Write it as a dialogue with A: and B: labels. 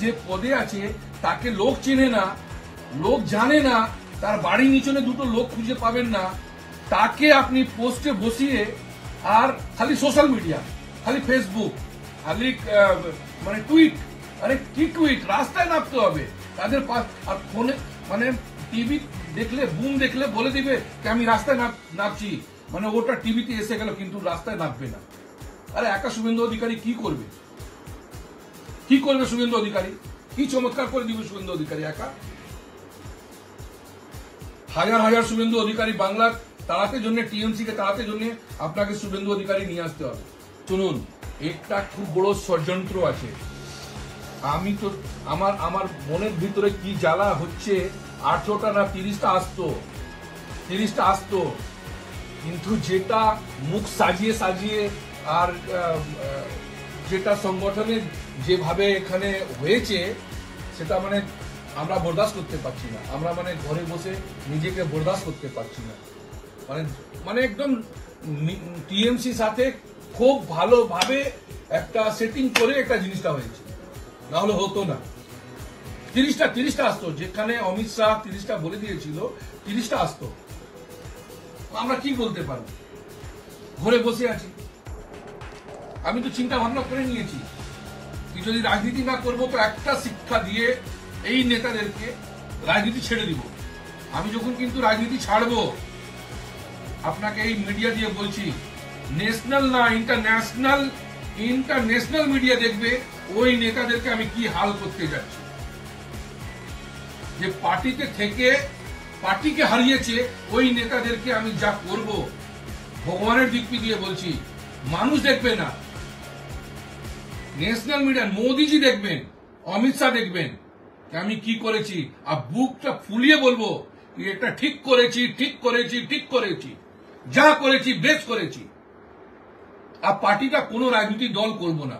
A: যে পদে আছে তাকে লোক চেনে না, লোক জানে না, তার বাড়ির নিচনে দুটো লোক খুঁজে পাবেন না, তাকে আপনি পোস্টে বসিয়ে আর খালি সোশ্যাল মিডিয়া, খালি ফেসবুক, খালি মানে টুইট, আরে কি টুইট, রাস্তায় নামতে হবে তাদের আর ফোনে মানে টিভি দেখলে বুম দেখলে বলে দিবে যে আমি রাস্তায় নামছি, মানে ওটা টিভিতে এসে গেল কিন্তু রাস্তায় নামবে না। আরে একা শুভেন্দু অধিকারী কি করবে? কি করবে শুভেন্দু অধিকারী? কি চমৎকার করে দিবে শুভেন্দু অধিকারী একা? হাজার হাজার শুভেন্দু অধিকারী বাংলার তাড়াতে জন্য, টিএমসি কে তাড়াতে জন্য আপনাকে শুভেন্দু অধিকারী নিয়ে আসতে হবে। শুনুন, একটা খুব বড় ষড়যন্ত্র আছে। আমি তো আমার মনের ভিতরে কি জ্বালা হচ্ছে, 18টা না 30টা আসতো, কিন্তু যেটা মুখ সাজিয়ে সাজিয়ে আর যেটা সংগঠনের যেভাবে এখানে হয়েছে সেটা মানে আমরা বরদাস্ত করতে পারছি না। আমরা মানে ঘরে বসে নিজেকে বরদাস্ত করতে পারছি না। মানে একদম টিএমসি সাথে খুব ভালোভাবে একটা সেটিং করে একটা জিনিসটা হয়েছে, না হলে হতো না। 30টা আসতো, যেখানে অমিত শাহ 30টা বলে দিয়েছিল 30টা আসতো। আমরা কি বলতে পারবো? ঘরে বসে আছি। আমি তো চিন্তা ভাবনা করে নিয়েছি কি যদি রাজনীতি না করবো তো একটা শিক্ষা দিয়ে এই নেতাদেরকে রাজনীতি ছেড়ে দিব। আমি যখন কিন্তু রাজনীতি ছাড়বো, আপনাকে এই মিডিয়া দিয়ে বলছি, ন্যাশনাল না ইন্টারন্যাশনাল মিডিয়া দেখবে ওই নেতাদেরকে আমি কি হাল করতে যাচ্ছি। যে পার্টিতে থেকে পার্টিকে হারিয়েছে ওই নেতাদেরকে আমি যা করব, ভগবানের দিব্যি দিয়ে বলছি, মানুষ দেখবে না, ন্যাশনাল মিডিয়া মোদিজি দেখবেন, অমিত শাহ দেখবেন আমি কি করেছি, আর বুকটা ফুলিয়ে বলবো এটা ঠিক করেছি, যা করেছি বেশ করেছি। আর পার্টিটা কোনো রাজনৈতিক দল করব না।